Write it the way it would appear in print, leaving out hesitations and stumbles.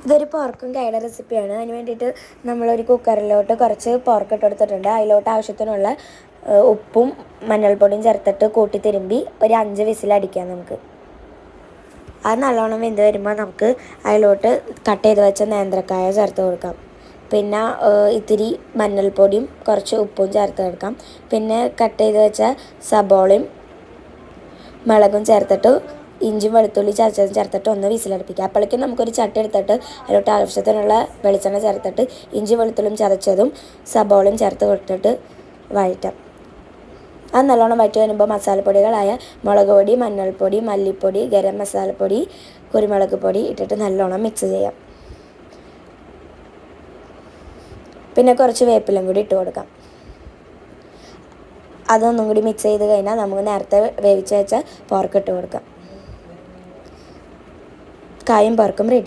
ഇതൊരു പോർക്കും കൈയുടെ റെസിപ്പിയാണ്. അതിന് വേണ്ടിയിട്ട് നമ്മളൊരു കുക്കറിലോട്ട് കുറച്ച് പോർക്ക് ഇട്ട് കൊടുത്തിട്ടുണ്ട്. അതിലോട്ട് ആവശ്യത്തിനുള്ള ഉപ്പും മഞ്ഞൾപ്പൊടിയും ചേർത്തിട്ട് കൂട്ടി തിരുമ്പി ഒരു 5 വിസിലടിക്കാം നമുക്ക്. അത് നല്ലോണം വെന്ത് വരുമ്പോൾ നമുക്ക് അതിലോട്ട് കട്ട് ചെയ്ത് വെച്ച നേന്ത്രക്കായ ചേർത്ത് കൊടുക്കാം. പിന്നെ ഇത്തിരി മഞ്ഞൾപ്പൊടിയും കുറച്ച് ഉപ്പും ചേർത്ത് കൊടുക്കാം. പിന്നെ കട്ട് ചെയ്ത് വെച്ച സബോളയും മുളകും ചേർത്തിട്ട് ഇഞ്ചി വെളുത്തുള്ളി ചതച്ചതും ചേർത്തിട്ട് ഒന്ന് വിസിലടുപ്പിക്കുക. അപ്പോഴേക്കും നമുക്കൊരു ചട്ടി എടുത്തിട്ട് അതിലോട്ട് ആവശ്യത്തിനുള്ള വെളിച്ചെണ്ണ ചേർത്തിട്ട് ഇഞ്ചി വെളുത്തുള്ളിയും ചതച്ചതും സബോളയും ചേർത്ത് കൊടുത്തിട്ട് വഴറ്റാം. അത് നല്ലോണം വഴറ്റി വരുമ്പോൾ മസാലപ്പൊടികളായ മുളക് പൊടി, മഞ്ഞൾപ്പൊടി, മല്ലിപ്പൊടി, ഗരം മസാലപ്പൊടി, കുരുമുളക് പൊടി ഇട്ടിട്ട് നല്ലോണം മിക്സ് ചെയ്യാം. പിന്നെ കുറച്ച് വേപ്പിലും കൂടി ഇട്ട് കൊടുക്കാം. അതൊന്നും കൂടി മിക്സ് ചെയ്ത് കഴിഞ്ഞാൽ നമുക്ക് നേരത്തെ വേവിച്ച് വെച്ച പോർക്ക് ഇട്ട് കൊടുക്കാം. കായും പോർക്കും റെഡി.